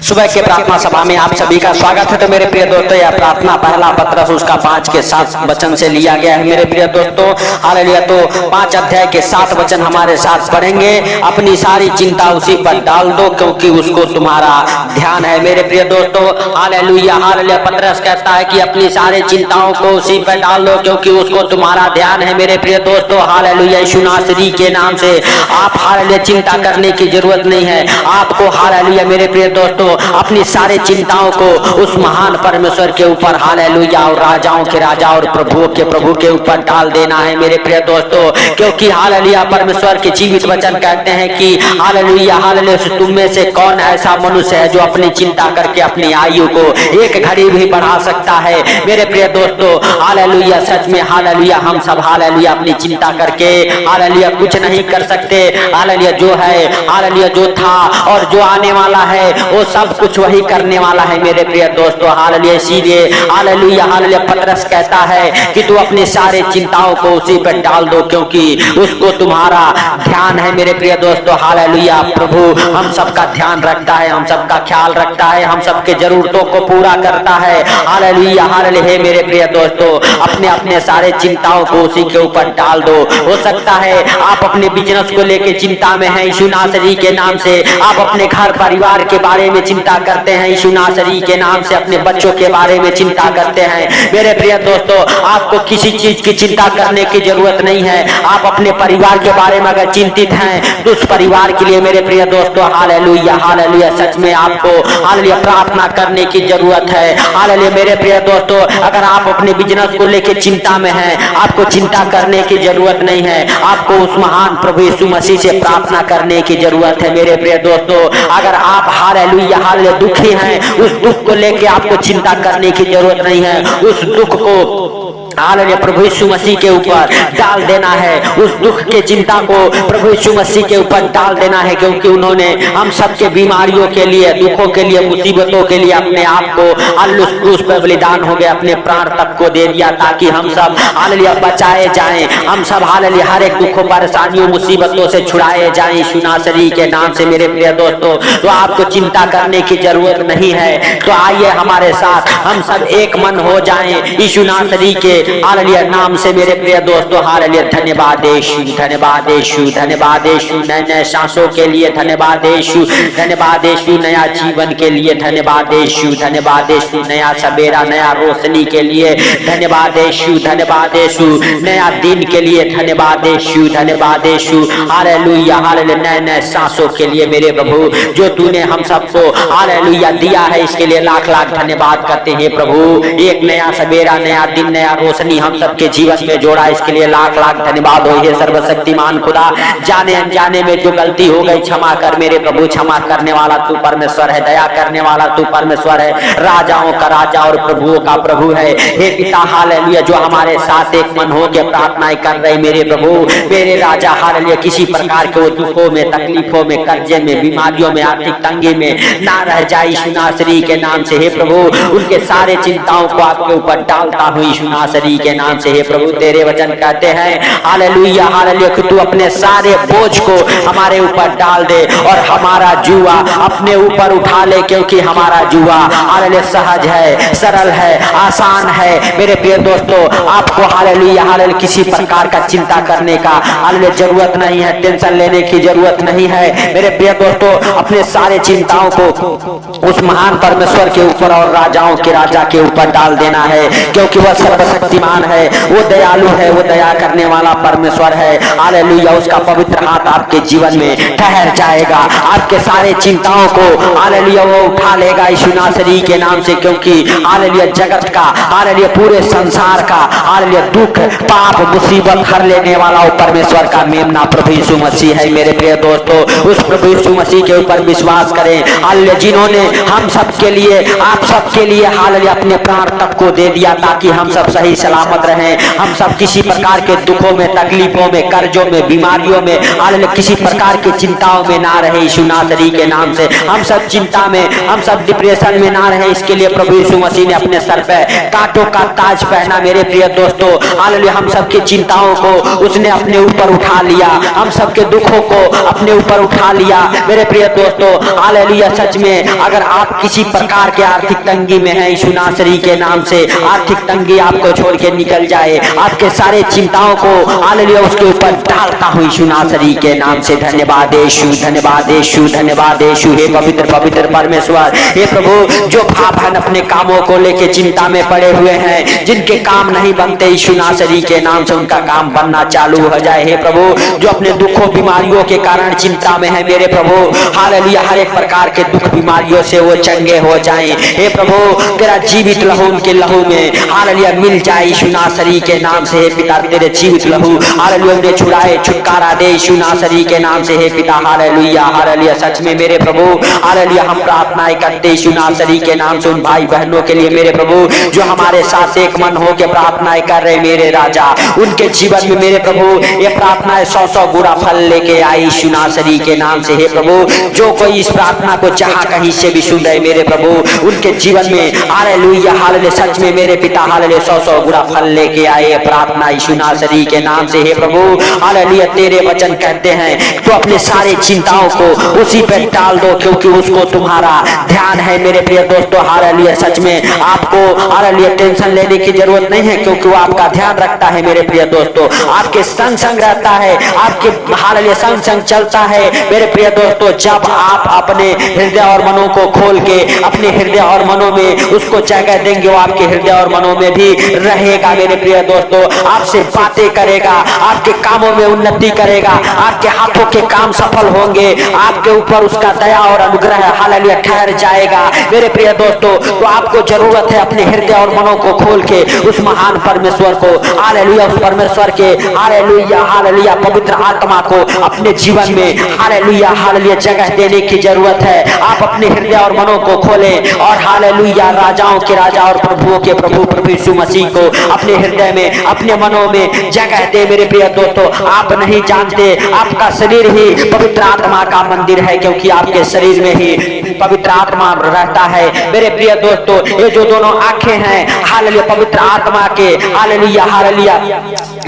सुबह के प्रार्थना सभा में आप सभी का स्वागत है। तो मेरे प्रिय दोस्तों, यह प्रार्थना पहला पत्रस उसका 5 के 7 वचन से लिया गया है। मेरे प्रिय दोस्तों, हालेलुया। तो 5 अध्याय के 7 वचन हमारे साथ पढ़ेंगे। अपनी सारी चिंता उसी पर डाल दो क्योंकि उसको तुम्हारा ध्यान है। मेरे प्रिय दोस्तों, हालेलुया हालेलुया। पत्रस कहता है कि अपनी सारी चिंताओं को उसी पर डाल दो क्योंकि उसको तुम्हारा ध्यान है। मेरे प्रिय दोस्तों, हालेलुया। यीशु नासरी के नाम से आप हालेलुया चिंता करने की जरूरत नहीं है आपको। हालेलुया मेरे प्रिय दोस्तों, अपनी सारी चिंताओं को उस महान परमेश्वर के ऊपर, हालेलुया, और राजाओं के राजा और प्रभुओं के प्रभु के ऊपर डाल देना है। मेरे प्रिय दोस्तों, क्योंकि हालेलुया परमेश्वर के जीवित वचन कहते हैं कि हालेलुया हालेलुया, तुम में से कौन ऐसा मनुष्य है जो अपनी चिंता करके अपनी आयु को एक घड़ी भी बढ़ा सकता है। मेरे प्रिय दोस्तों, हालेलुया, सच में हालेलुया, हम सब हालेलुया अपनी चिंता करके हालेलुया कुछ नहीं कर सकते। हालेलुया जो है, हालेलुया जो था और जो आने वाला है वो सब कुछ वही करने वाला है। मेरे प्रिय दोस्तों, हालेलुया, इसीलिए हालेलुया हालेलुया पत्रस कहता है कि तू अपनी सारे चिंताओं को उसी पर डाल दो क्योंकि उसको तुम्हारा ध्यान है। मेरे प्रिय दोस्तों, हालेलुया, प्रभु हम सबका ध्यान रखता है, हम सबका ख्याल रखता है, हम सबके जरूरतों को पूरा करता है। Hallelujah hallelujah. मेरे प्रिय दोस्तों, अपने अपने सारे चिंताओं को उसी के ऊपर डाल दो। हो सकता है आप अपने बिजनेस को लेके चिंता में हैं, यीशु नासरी के नाम से। आप अपने घर परिवार के बारे में चिंता करते हैं, यीशु नासरी के नाम से। अपने बच्चों के बारे में चिंता करते हैं। मेरे प्रिय दोस्तों, आपको किसी चीज की चिंता करने की जरूरत नहीं है। आप अपने परिवार के बारे में अगर चिंतित हैं तो उस परिवार के लिए मेरे प्रिय दोस्तों, हालेलुया हालेलुया, सच में आपको हालेलुया प्रार्थना करने की जरूरत है। हालेलुया मेरे प्रिय दोस्तों, अगर आप अपने बिजनेस को लेकर चिंता में हैं, आपको चिंता करने की जरूरत नहीं है। आपको उस महान प्रभु यीशु मसीह से प्रार्थना करने की जरूरत है। मेरे प्रिय दोस्तों, अगर आप हालेलुया हालेलुया दुखी हैं, उस दुख को लेके आपको चिंता करने की जरूरत नहीं है। उस दुख को हालेलुया प्रभु यीशु मसीह के ऊपर डाल देना है। उस दुख के चिंता को प्रभु यीशु मसीह के ऊपर डाल देना है क्योंकि उन्होंने हम सबके बीमारियों के लिए, दुखों के लिए, मुसीबतों के लिए अपने आप को हालेलुया क्रूस पर बलिदान हो गए, अपने प्राण तक को दे दिया ताकि हम सब हालेलुया बचाए जाएं। हम सब हालेलुया हर एक दुखों, परेशानियों, मुसीबतों से छुड़ाए जाएं यीशु नासरी के नाम से। मेरे प्रिय दोस्तों, तो आपको चिंता करने की जरूरत नहीं है। तो आइए हमारे साथ हम सब एक मन हो जाएं यीशु नासरी के हालेलुया नाम से। मेरे प्रिय दोस्तों, हालेलुया, धन्यवाद यीशु, धन्यवाद यीशु, धन्यवाद यीशु, नए नए सांसों के लिए धन्यवाद यीशु, धन्यवाद यीशु, नया जीवन के लिए धन्यवाद यीशु, धन्यवाद यीशु, नया सवेरा, नया रोशनी के लिए धन्यवाद यीशु, धन्यवाद यीशु, नया दिन के लिए धन्यवाद यीशु, धन्यवाद यीशु, हालेलुया हालेलुया, नए नए सांसों के लिए मेरे प्रभु जो तूने हम सबको हालेलुया दिया है, इसके लिए लाख लाख धन्यवाद करते हैं प्रभु। एक नया सवेरा, नया दिन, नया रोशनी हम सबके जीवन में जोड़ा, इसके लिए लाख लाख धन्यवाद हो। ये सर्वशक्तिमान खुदा, जाने अनजाने में जो गलती हो गई क्षमा कर मेरे प्रभु। क्षमा करने वाला तू परमेश्वर है, दया करने वाला तू परमेश्वर है, राजाओं का राजा और प्रभुओं का प्रभु है। हे पिता हालेलुया, जो हमारे साथ एक मन हो के प्रार्थनाएं कर रहे मेरे प्रभु, मेरे राजा हालेलुया, किसी प्रकार के वो दुखों में, तकलीफों में, कर्जे में, बीमारियों में, आर्थिक तंगी में ना रह जाए यीशु नासरी के नाम से। हे प्रभु, उनके सारे चिंताओं को आपके ऊपर डालता हूँ यीशु नासरी के नाम से। हे प्रभु, तेरे वचन कहते हैं हालेलुया हालेलुया कि तू अपने सारे बोझ को हमारे ऊपर डाल दे और हमारा जुआ अपने ऊपर उठा ले क्योंकि हमारा जुआ हालेलुया सहज है, सरल है, आसान है। मेरे प्रिय दोस्तों, आपको हालेलुया हालेलुया किसी प्रकार का चिंता करने का हालेलुया जरूरत नहीं है, टेंशन लेने की जरूरत नहीं है। मेरे प्रिय दोस्तों, अपने सारे चिंताओं को उस महान परमेश्वर के ऊपर और राजाओं के राजा के ऊपर डाल देना है क्योंकि वह सर्वशक्तिमान है, वो दयालु है, वो दया करने वाला परमेश्वर है। हालेलुया, उसका पवित्र हाथ आपके जीवन में ठहर जाएगा। आपके सारे चिंताओं को हालेलुया वो उठा लेगा यीशु नासरी के नाम से क्योंकि हालेलुया जगत का, हालेलुया पूरे संसार का हालेलुया दुख, पाप, मुसीबत हर लेने वाला वो परमेश्वर का मेमना प्रभु यीशु मसीह है। मेरे प्रिय दोस्तों, उस प्रभु यीशु मसीह के ऊपर विश्वास करें हालेलुया, जिन्होंने हम सब के लिए, आप सब के लिए हालेलुया अपने प्राण तक को दे दिया ताकि हम सब सही सलामत रहें। हम सब किसी प्रकार के दुखों में, तकलीफों में, कर्जों में, बीमारियों में, हालेलुया किसी प्रकार की चिंताओं में ना रहे यीशु नासरी के नाम से। हम सब चिंता में, हम सब डिप्रेशन में ना रहे, इसके लिए प्रभु यीशु मसीह ने अपने सर पे कांटों का ताज पहना। मेरे प्रिय दोस्तों हालेलुया, हम सबकी चिंताओं को उसने अपने ऊपर उठा लिया, हम सबके दुखों को अपने ऊपर उठा लिया। मेरे प्रिय दोस्तों हालेलुया, सच में अगर आप किसी प्रकार के आर्थिक तंगी में हैं, यीशु नासरी के नाम से आर्थिक तंगी आपको छोड़ के निकल जाए, आपके सारे चिंताओं को हालेलुया उसके ऊपर डालता हूँ यीशु नासरी के नाम से। धन्यवाद यीशु, धन्यवाद यीशु, धन्यवाद यीशु। हे पवित्र पवित्र परमेश्वर, हे प्रभु, जो भाई बहन अपने कामों को लेके चिंता में पड़े हुए हैं, जिनके काम नहीं बनते, यीशु नासरी के नाम से उनका काम बनना चालू हो जाए। हे प्रभु, जो अपने दुखों बीमारियों के कारण चिंता में है, मेरे प्रभु हालेलुया हर एक प्रकार के दुख बीमारियों से वो चंगे हो जाएं। हे प्रभु, तेरा जीवित लहू उनके लहू में हालेलुया मिल जाए यीशु नासरी के नाम से। हे पिता, तेरे जीवित लहू हालेलुया उन्हें छुड़ाए, छुटकारा दे यीशु नासरी के नाम से। हे पिता हालेलुया हालेलुया, सच में मेरे प्रभु हालेलुया हम प्रार्थनाएं करते यीशु नासरी के नाम से उन भाई बहनों के लिए, मेरे प्रभु जो हमारे साथ एक मन हो के प्रार्थनाएं कर रहे, मेरे राजा, उनके जीवन में मेरे प्रभु ये प्रार्थनाएं 100 गुना फल लेके आई यीशु नासरी के नाम से। हे प्रभु, जो कोई इस प्रार्थना को जहां कहीं से भी सुन रहे, मेरे प्रभु उनके जीवन में हालेलुया हालेलुया सच में मेरे पिता हालेलुया 100 गुना फल लेके आए प्रार्थना यीशु नासरी के नाम से। हे प्रभु हालेलुया, तेरे वचन कहते हैं तो अपने सारे चिंताओं को उसी पे डाल दो, क्योंकि उसको तुम्हारा ध्यान है। मेरे प्रिय दोस्तों हालेलुया, सच में आपको हालेलुया टेंशन लेने की जरूरत नहीं है, क्योंकि वो आपका ध्यान रखता है। मेरे प्रिय दोस्तों आपके संग संग रहता है, आपके हालेलुया संग संग चलता है। मेरे प्रिय दोस्तों, जब आप अपने हृदय और मनों को खोल के अपने हृदय और मनों में उसको जगह देंगे, वो आपके हृदय और मनों में भी रहेगा। मेरे प्रिय दोस्तों, आपसे बातें करेगा, आपके कामों में उन्नति करेगा, आपके हाथों के काम सफल होंगे, आपके ऊपर उसका दया और अनुग्रह हालेलुया ठहर जाएगा। मेरे प्रिय दोस्तों, तो आपको जरूरत है अपने हृदय और मनों को खोल के उस महान परमेश्वर को हालेलुया, उस परमेश्वर के हालेलुया हालेलुया पवित्र आत्मा को अपने जीवन में हालेलुया हालेलुया जगह देने की जरूरत है। आप अपने हृदय और मनों को खोलें और हालेलुया राजाओं के राजा और प्रभुओं के प्रभु प्रभु यीशु मसीह को अपने हृदय में, अपने मनों में जगह दे। मेरे प्रिय दोस्तों, आप नहीं जानते आपका शरीर ही पवित्र आत्मा का मंदिर है, क्योंकि आपके शरीर में ही पवित्र आत्मा रहता है। मेरे प्रिय दोस्तों, ये जो दोनों आंखें हैं हालेलुया पवित्र आत्मा के हालेलुया हालेलुया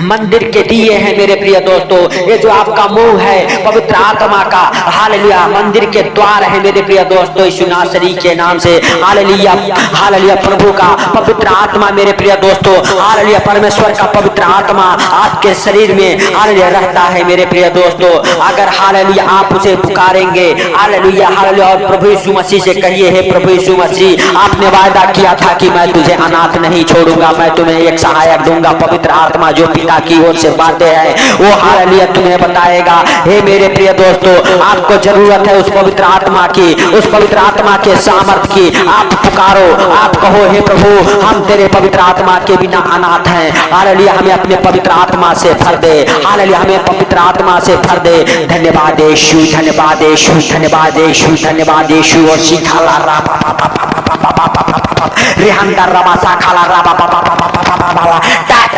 मंदिर के दिए हैं। मेरे प्रिय दोस्तों, ये जो आपका मुंह है पवित्र आत्मा का हालेलुया मंदिर के द्वार है। मेरे प्रिय दोस्तों, यीशु नासरी के नाम से हालेलुया हालेलुया प्रभु का पवित्र आत्मा, मेरे प्रिय दोस्तों हालेलुया परमेश्वर का पवित्र आत्मा आपके शरीर में हालेलुया रहता है। मेरे प्रिय दोस्तों, अगर हालेलुया आप उसे पुकारेंगे हालेलुया हालेलुया और प्रभु यीशु मसीह से कहिए, हे प्रभु यीशु मसीह, आपने वायदा किया था कि मैं तुझे अनाथ नहीं छोड़ूंगा, मैं तुम्हें एक सहायक दूंगा। पवित्र आत्मा जो पिता की ओर से बातें हैं वो हालेलुया तुम्हें बताएगा। हे मेरे प्रिय दोस्तों, आपको जरूरत है उस पवित्र आत्मा की, उस पवित्र आत्मा के सामर्थ की। आप पुकारो, आप कहो, हे प्रभु हम तेरे पवित्र आत्मा के बिना अनाथ हैं, हालेलुया हमें अपने पवित्र आत्मा से भर दे, हालेलुया हमें पवित्र आत्मा से भर दे। धन्यवाद यीशु, धन्यवाद यीशु, धन्यवाद यीशु, धन्यवाद यीशु। और शिखाला रा रिहंदा रमासा खाला रा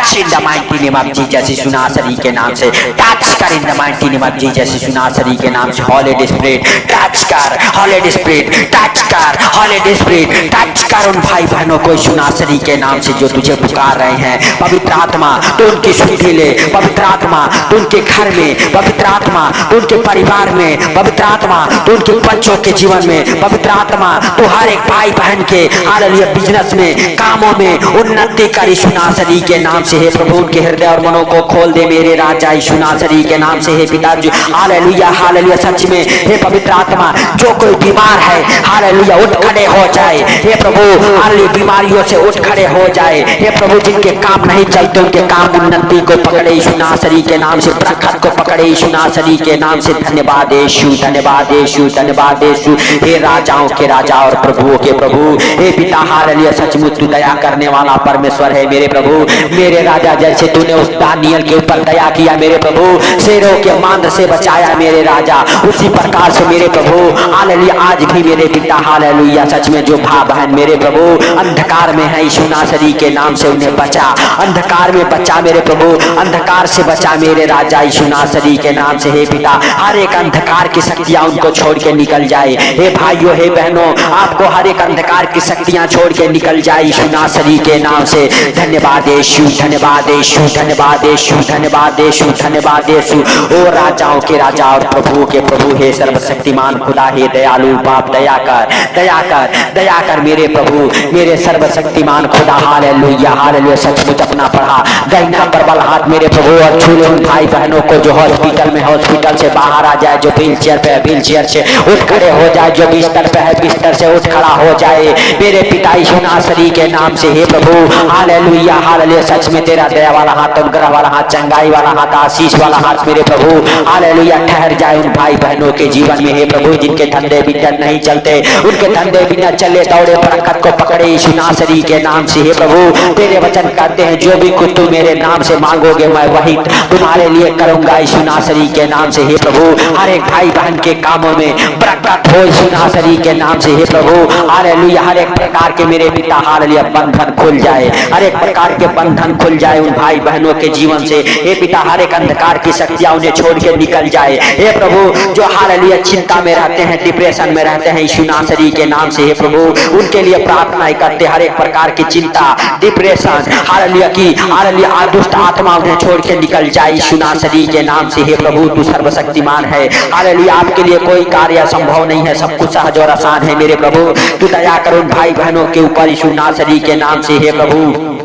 touch in the mighty name of Jesus यीशु नासरी के नाम से टच कर, in the mighty name of Jesus यीशु नासरी के नाम से। हॉली स्पिरिट टच कर, हॉली स्पिरिट टच कर, हॉली स्पिरिट टच कर उन भाई बहनों को यीशु नासरी के नाम से जो तुझे पुकार रहे हैं। पवित्र आत्मा तो उनकी शुद्धि ले, पवित्र आत्मा तो उनके घर में, पवित्र आत्मा तो उनके परिवार में, पवित्र आत्मा तो उनके बच्चों के जीवन में, पवित्र आत्मा तो हर एक भाई बहन के हालेलुया बिजनेस में, कामों में उन्नति कर यीशु नासरी के नाम से। हे प्रभु उनके हृदय और मनों को खोल दे मेरे राजा यीशु नासरी के नाम से। हे पिता जी हालेलुया हालेलुया सच में हे पवित्र आत्मा जो कोई बीमार है हालेलुया उठ खड़े हो जाए। हे प्रभु हालेलुया बीमारियों से उठ खड़े हो जाए। हे प्रभु जिनके काम नहीं चलते उनके काम उन्नति को पकड़े यीशु नासरी के नाम से, बरकत को पकड़े यीशु नासरी के नाम से। धन्यवाद यीशु, धन्यवाद यीशु, धन्यवाद यीशु। हे राजाओं के राजा और प्रभुओं के प्रभु, हे पिता हालेलुया सचमुच तू दया करने वाला परमेश्वर है मेरे प्रभु मेरे राजा। जैसे तूने उस दानियल के ऊपर दया किया मेरे प्रभु, शेरों के मांद से बचाया मेरे राजा, उसी प्रकार से मेरे प्रभु हालेलुया आज भी मेरे पिता हालेलुया सच में जो भाई बहन मेरे प्रभु अंधकार में है, यीशु नासरी के नाम से उन्हें बचा, अंधकार में बचा मेरे प्रभु, अंधकार से बचा मेरे राजा यीशु नासरी के नाम से। हे पिता हर एक अंधकार की शक्तियां उनको छोड़ के निकल जाए। हे भाइयों हे बहनों आपको हर एक अंधकार की शक्तियां छोड़ के निकल जाए यीशु नासरी के नाम से। धन्यवाद यीशु, धन्यवाद यीशु, धन्यवाद यीशु, धन्यवाद यीशु, धन्यवाद यीशु। ओ राजाओं के राजा और प्रभु के प्रभु हे सर्वशक्तिमान खुदा हे दयालु बाप दया कर, दया कर, दया कर मेरे प्रभु मेरे सर्वशक्तिमान खुदा हालेलुया हालेलुया सचमुच अपना पढ़ा दाहिना प्रबल हाथ मेरे प्रभु और छू ले उन भाई बहनों को जो हॉस्पिटल में, हॉस्पिटल से बाहर आ जाए, जो व्हील चेयर पे है व्हील चेयर से उठ खड़े हो जाए, जो बिस्तर पे है बिस्तर से उठ खड़ा हो जाए मेरे पिता यीशु नासरी के नाम से। हे प्रभु हालेलुया हालेलुया सच में तेरा दया वाला हाथ, अनुग्रह वाला हाथ, चंगाई वाला हाथ, आशीष वाला हाथ मेरे प्रभु हालेलुया ठहर जाए उन भाई बहनों के जीवन में। हे प्रभु जिनके धंधे बिजनेस नहीं चलते, उनके धंधे बिजनेस चले दौड़े बरकत को पकड़े यीशु नासरी के नाम से। हे प्रभु तेरे वचन कहते हैं जो भी कुछ तू मेरे नाम से मांगोगे मैं वही तुम्हारे लिए करूंगा यीशु नासरी के नाम से। हे प्रभु हर एक भाई बहन के कामों में बरकत हो यीशु नासरी के नाम से। हे प्रभु हालेलुया हर एक प्रकार के मेरे पिता हालेलुया बंधन खुल जाए, हर एक प्रकार के बंधन खुल जाए उन भाई बहनों के जीवन से। हे पिता हर एक अंधकार की शक्तियां उन्हें छोड़ के निकल जाए। हे प्रभु जो हालेलुया चिंता में रहते हैं, डिप्रेशन में रहते हैं यीशु नासरी के नाम से। हे प्रभु उनके लिए प्रार्थना करते हर एक प्रकार की चिंता डिप्रेशन हालेलुया की हालेलुया दुष्ट आत्मा उन्हें छोड़ के निकल जाए यीशु नासरी के नाम से। हे प्रभु तू सर्वशक्तिमान है हालेलुया आपके लिए कोई कार्य असंभव नहीं है, सब कुछ सहज और आसान है मेरे प्रभु। तू दया करो भाई बहनों के ऊपर यीशु नासरी के नाम से। हे प्रभु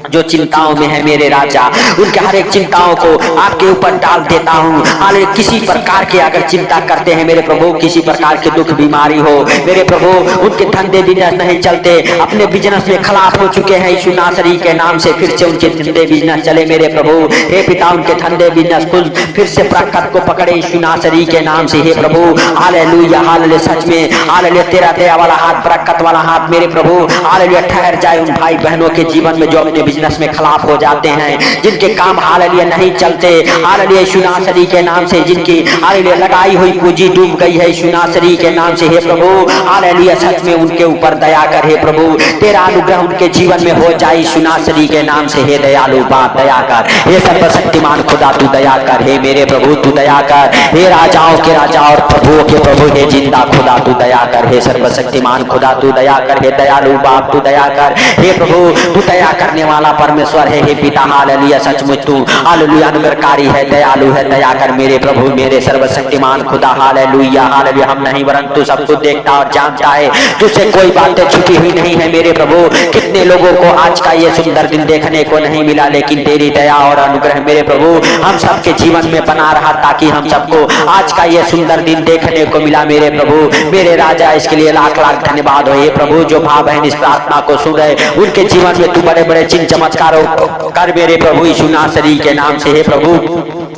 जो चिंताओं में है मेरे राजा उनके हर एक चिंताओं को आपके ऊपर डाल देता हूँ। हालेलुया किसी प्रकार के अगर चिंता करते हैं मेरे प्रभु, किसी प्रकार के दुख बीमारी हो मेरे प्रभु, उनके धंधे बिजनेस नहीं चलते, अपने बिजनेस में खराब हो चुके हैं यीशु नासरी के नाम से, फिर से उनके धंधे बिजनेस चले मेरे प्रभु। हे पिता उनके धंधे बिजनेस खुल फिर से बरकत को पकड़े यीशु नासरी के नाम से। हे प्रभु हालेलुया हालेलुया सच में हालेलुया तेरा दया वाला हाथ, बरकत वाला हाथ मेरे प्रभु हालेलुया ठहर जाए उन भाई बहनों के जीवन में जो अपने बिजनेस में खिलाफ हो जाते हैं, जिनके काम हालेलुया नहीं चलते हालेलुया यीशु नासरी के नाम से, जिनकी हालेलुया लगाई हुई पूंजी डूब गई है यीशु नासरी के नाम से। हे प्रभु हालेलुया सच में उनके ऊपर दया कर। हे प्रभु तेरा अनुग्रह उनके जीवन में हो जाए यीशु नासरी के नाम से। हे दयालु बाप दया कर, हे सर्वशक्तिमान खुदा तू दया कर, हे मेरे प्रभु तू दया कर, हे राजाओं के राजा और प्रभुओं के प्रभु हे जिंदा खुदा तू दया कर, हे सर्वशक्तिमान खुदा तू दया कर, हे दयालु बाप तू दया कर। हे प्रभु तू दया करने वाला परमेश्वर है। हे पिता हालेलुया सचमुच तू हालेलुया अनुग्रहकारी है, दयालु है, दया कर मेरे प्रभु मेरे सर्वशक्तिमान खुदा हालेलुया हालेलुया। हम नहीं वरन तू सब कुछ देखता और जानता है, तुझसे कोई बातें छुपी हुई नहीं है मेरे प्रभु। कितने लोगों को आज का ये सुंदर दिन देखने को नहीं मिला, लेकिन तेरी दया और अनुग्रह मेरे प्रभु हम सबके जीवन में बना रहा ताकि हम सबको आज का ये सुंदर दिन देखने को मिला मेरे प्रभु मेरे राजा। इसके लिए लाख लाख धन्यवाद हो। हे प्रभु जो भाई बहन इस प्रार्थना को सुन रहे उनके जीवन में तू बड़े बड़े चिन्ह चमत्कारों कर मेरे प्रभु यीशु नासरी के नाम से। हे प्रभु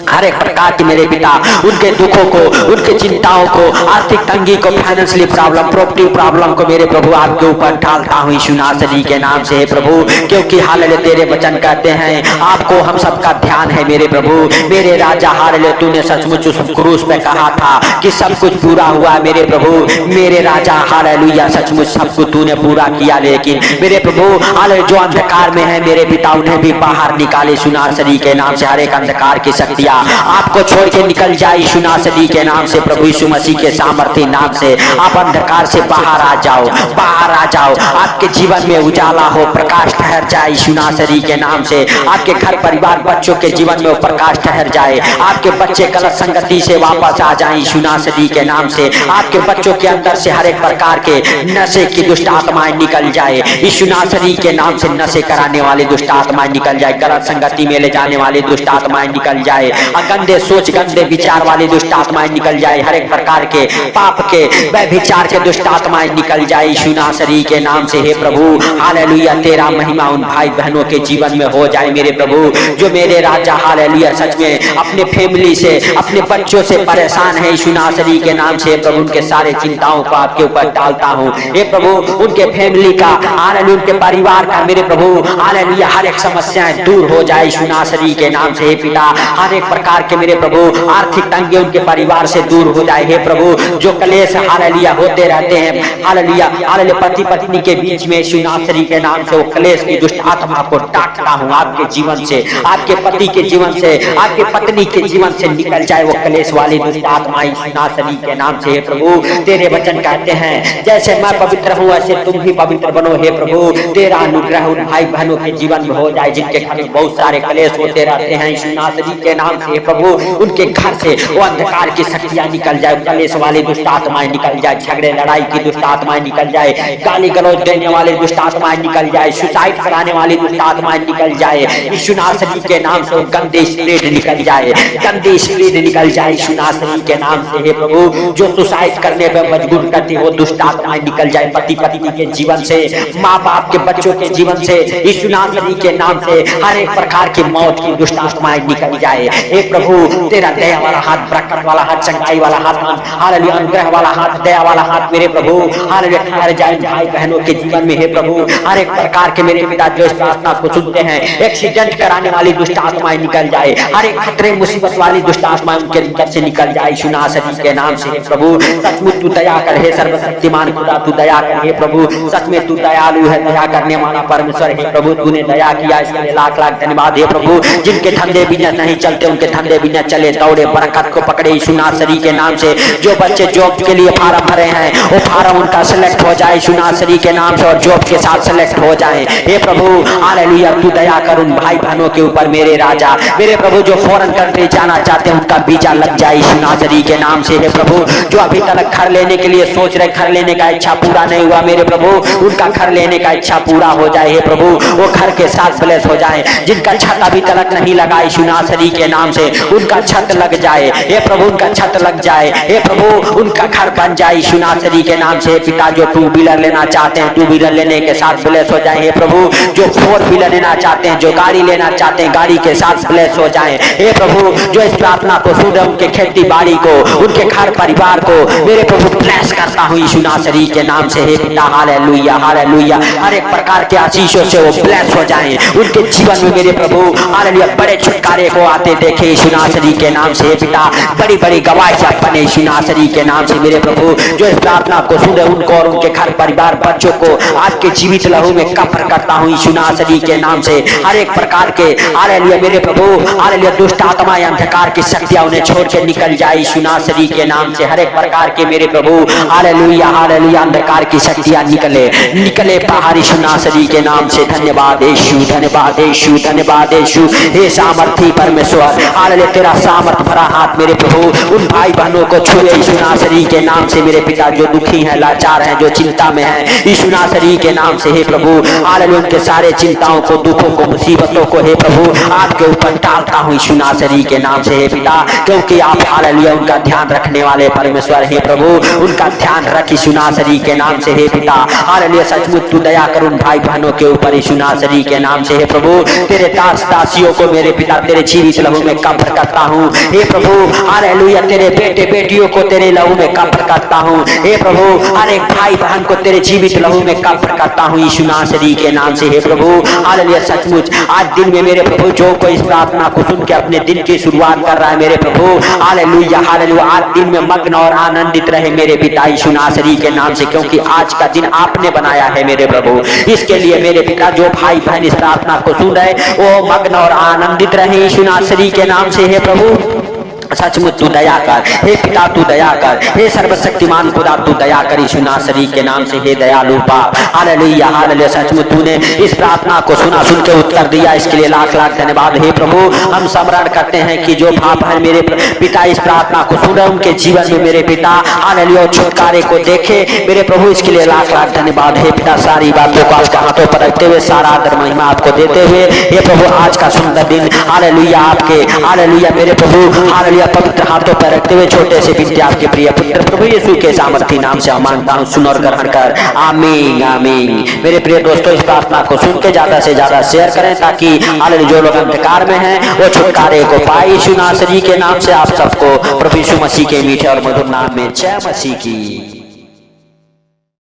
हर एक प्रकार की मेरे पिता उनके दुखों को, उनके चिंताओं को, आर्थिक तंगी को, फाइनेंशियली प्रॉब्लम, प्रॉपर्टी प्रॉब्लम को मेरे प्रभु आपके ऊपर डालता हूँ यीशु नासरी के नाम से। हे प्रभु क्योंकि हालेलुया तेरे वचन कहते हैं आपको हम सबका ध्यान है मेरे प्रभु मेरे राजा। हालेलुया तूने सचमुच उस क्रूस पे कहा था कि सब कुछ पूरा हुआ मेरे प्रभु मेरे राजा। हालेलुया सचमुच सब कुछ तूने पूरा किया, लेकिन मेरे प्रभु हालेलुया जो अंधकार में है मेरे पिता उन्हें भी बाहर निकाले यीशु नासरी के नाम से। हर एक अंधकार की शक्तियां आपको छोड़ के निकल जाए यीशु नासरी के नाम से। प्रभु यीशु मसीह के सामर्थ्य नाम से आप अंधकार से बाहर आ जाओ, बाहर आ जाओ। आपके जीवन में उजाला हो, प्रकाश ठहर जाए यीशु नासरी के नाम से। आपके घर परिवार बच्चों के जीवन में प्रकाश ठहर जाए, आपके बच्चे गलत संगति से वापस आ जाए यीशु नासरी के नाम से। आपके बच्चों के अंदर से हर एक प्रकार के नशे की दुष्ट आत्माएं निकल जाए यीशु नासरी के नाम से। नशे कराने वाले दुष्ट आत्माएं निकल जाए, गलत संगति में ले जाने वाली दुष्ट आत्माएं निकल जाए गंदे सोच गंदे विचार वाली दुष्ट आत्माएं निकल जाए, हर एक प्रकार के पाप के व्यभिचार के दुष्ट आत्माएं निकल जाए यीशु नासरी के नाम से। हे प्रभु हालेलुया, तेरा महिमा उन भाई बहनों के जीवन में हो जाए मेरे प्रभु, जो मेरे राजा हालेलुया सच में अपने फैमिली से अपने बच्चों से परेशान है यीशु नासरी के नाम से। प्रभु उनके सारे चिंताओं को आपके ऊपर डालता हूँ हे प्रभु, उनके फैमिली का हालेलुया, उनके परिवार का मेरे प्रभु हालेलुया हर एक समस्याएं दूर हो जाए यीशु नासरी के नाम से। हे पिता हर एक प्रकार के मेरे प्रभु आर्थिक तंगी उनके परिवार से दूर हो जाए हे प्रभु, जो कलेश हालेलुया होते रहते हैं हालेलुया हालेलुया पति पत्नी के बीच में यीशु नासरी के नाम से, वो कलेश की दुष्ट आत्मा को डांटता हूँ आपके जीवन से, आपके पति के जीवन से, आपके पत्नी के जीवन से निकल जाए वो कलेश वाली दुष्ट आत्मा यीशु नासरी के नाम से। हे प्रभु तेरे वचन कहते हैं जैसे मैं पवित्र हूँ ऐसे तुम भी पवित्र बनो हे प्रभु, तेरा अनुग्रह उन भाई बहनों के जीवन में हो जाए जिनके घर में बहुत सारे कलेश होते रहते हैं यीशु नासरी के नाम से। प्रभु उनके घर से वो अंधकार की शक्तियां निकल जाए, कलेश वाली दुष्ट आत्माएं निकल जाए, झगड़े लड़ाई की दुष्ट आत्माएं निकल जाए, गाली गलौज देने वाले दुष्ट आत्माएं निकल जाए, सुसाइड कराने वाली दुष्ट आत्माएं निकल जाए यीशु नासरी के नाम से। गंदे स्पिरिट निकल जाए, गंदे स्पिरिट निकल जाए यीशु नासरी के नाम से। हे प्रभु जो सुसाइड करने पर मजबूर करती है वो दुष्ट आत्माएं निकल जाए पति पत्नी के जीवन से, माँ बाप के बच्चों के जीवन से यीशु नासरी के नाम से। हर एक प्रकार की मौत की दुष्ट आत्माएं निकल जाए हे प्रभु, तेरा दया वाला हाथ, बरकत वाला हाथ, चंगाई वाला हाथ, हालेलुया अनुग्रह वाला हाथ, दया वाला हाथ मेरे प्रभु हालेलुया ठहर जाए भाई बहनों के जीवन में। हे प्रभु हर एक प्रकार के मेरे पिता जो इस प्रार्थना को सुनते हैं, एक्सीडेंट कराने वाली दुष्ट आत्माएं निकल जाए, हर एक खतरे मुसीबत वाली दुष्ट आत्माएं उनके अंदर से निकल जाए यीशु नासरी के नाम से। हे प्रभु सचमुच तू दया कर, हे सर्वशक्तिमान खुदा तू दया कर हे प्रभु, सच में तू दयालु है, दया करने वाला परमेश्वर। हे प्रभु तूने दया किया इसके लिए लाख लाख धन्यवाद हे प्रभु। जिनके धंधे बिजनेस नहीं चलते उनके धंधे बिजनेस चले, दौड़े बरकत को पकड़े यीशु नासरी के नाम से। जो बच्चे जॉब के लिए फार्म भरे हैं वो फार्म उनका सिलेक्ट हो जाए यीशु नासरी के नाम से और जॉब के साथ सिलेक्ट हो जाए हे प्रभु हालेलुया। तू दया कर उन भाई बहनों के ऊपर मेरे राजा मेरे प्रभु, जो फॉरेन कंट्री जाना चाहते हैं उनका वीजा लग जाए यीशु नासरी के नाम से। हे प्रभु जो अभी तक घर लेने के लिए सोच रहे, घर लेने का इच्छा पूरा नहीं हुआ मेरे प्रभु, उनका घर लेने का इच्छा पूरा हो जाए हे प्रभु, वो घर के साथ ब्लेस हो जाए। जिनका छत अभी तक नहीं लगा यीशु नासरी के नाम से उनका छत लग जाए हे प्रभु, उनका छत लग जाए हे प्रभु, उनका घर बन जाए यीशु नासरी के नाम से। पिता जो टू व्हीलर लेना चाहते हैं टू व्हीलर लेने के साथ ब्लेस हो जाए हे प्रभु, जो फोर व्हीलर लेना चाहते हैं, जो गाड़ी लेना चाहते हैं गाड़ी के साथ ब्लेस हो जाए हे प्रभु। जो इस प्रार्थना को सुन रहे उनके खेती बाड़ी को, उनके घर परिवार को मेरे प्रभु ब्लेस करता हूँ यीशु नासरी के नाम से। हे पिता हालेलुया हालेलुया, हर एक प्रकार के आशीषों से वो ब्लेस हो जाए उनके जीवन में मेरे प्रभु हालेलुया। बड़े छुटकारे को आते देखे यीशु नासरी के नाम से। हे पिता बड़ी बड़ी गवाहियां बने यीशु नासरी के नाम से मेरे प्रभु। जो इस प्रार्थना को सुन रहे उनको और उनके घर परिवार बच्चों को आपके जीवित लहू में कफन करता हूँ यीशु नासरी के नाम से। हर एक प्रकार के हालेलुया मेरे प्रभु हालेलुया दुष्ट आत्माएं अंधकार की शक्तियां उन्हें छोड़ के निकल जाए यीशु नासरी के नाम से। हर एक प्रकार के मेरे प्रभु हालेलुया हालेलुया अंधकार की शक्तियां निकले निकले बाहर यीशु नासरी के नाम से। धन्यवाद यीशु, धन्यवाद यीशु, धन्यवाद यीशु। हे सामर्थी परमेश्वर हालेलुया, तेरा सामर्थ भरा हाथ मेरे प्रभु उन भाई बहनों को छुए यीशु नासरी के नाम से। मेरे पिता जो दुखी हैं, लाचार हैं, जो चिंता में हैं यीशु नासरी के नाम से। हे प्रभु हालेलुया उनके सारे चिंताओं को, दुखों को, मुसीबतों को हे प्रभु आपके ऊपर डालता हूँ यीशु नासरी के नाम से। हे पिता क्योंकि आप हालेलुया उनका ध्यान रखने वाले परमेश्वर हे प्रभु, उनका ध्यान रख यीशु नासरी के नाम से। हे पिता हालेलुया सचमुच तू दया कर उन भाई बहनों के ऊपर यीशु नासरी के नाम से। हे प्रभु तेरे दास दासियों को मेरे पिता तेरे जीवित लहू में कब्र करता हूँ हे प्रभु हालेलुया। तेरे बेटे बेटियों को तेरे लहू में कब्र करता हूँ हे प्रभु। हर एक भाई बहन को तेरे जीवित लहू में कब्र करता हूँ यीशु नासरी के नाम से। हे प्रभु हालेलुया सचमुच आज दिन में मेरे प्रभु जो कोई इस प्रार्थना को सुन के अपने दिन की शुरुआत कर रहा है मेरे प्रभु हालेलुया हालेलुया, आज दिन में मग्न और आनंदित रहे मेरे पिता यीशु नासरी के नाम से, क्योंकि आज का दिन आपने बनाया है मेरे प्रभु। इसके लिए मेरे पिता जो भाई बहन इस प्रार्थना को सुन रहे वो मग्न और आनंदित रहे यीशु नासरी के नाम से। हे प्रभु सचमुच तू दया कर, हे पिता तू दया कर, हे सर्वशक्तिमान खुदा तू दया कर यीशु नासरी के नाम से, हे दयालु बाप। हालेलुया हालेलुया, सचमुच तूने इस प्रार्थना को सुना, सुन के उत्तर दिया, इसके लिए लाख लाख धन्यवाद। हे प्रभु हम स्मरण करते हैं कि जो भाव है मेरे पिता इस प्रार्थना को सुने, उनके जीवन में मेरे पिता हालेलुया छुटकारे को देखे मेरे प्रभु, इसके लिए लाख लाख धन्यवाद। हे पिता सारी बातों को आपके हाथों पर रखते हुए, सारा आदर महिमा आपको देते हुए, हे प्रभु आज का सुंदर दिन हालेलुया आपके हालेलुया मेरे प्रभु हालेलुया पवित्र हाथों पर रखते हुए छोटे से बिनती आपके प्रिय पुत्र प्रभु यीशु के सामर्थी नाम से मांगता हूँ, सुन और ग्रहण कर, आमीन आमीन। मेरे प्रिय दोस्तों इस प्रार्थना को सुन के ज्यादा से ज्यादा शेयर करें ताकि हालेलुया जो लोग अंधकार में हैं वो छुटकारे को पाए। यीशु नासरी के नाम से आप सबको प्रभु यीशु मसीह के मीठे और मधुर नाम में जय मसीह की।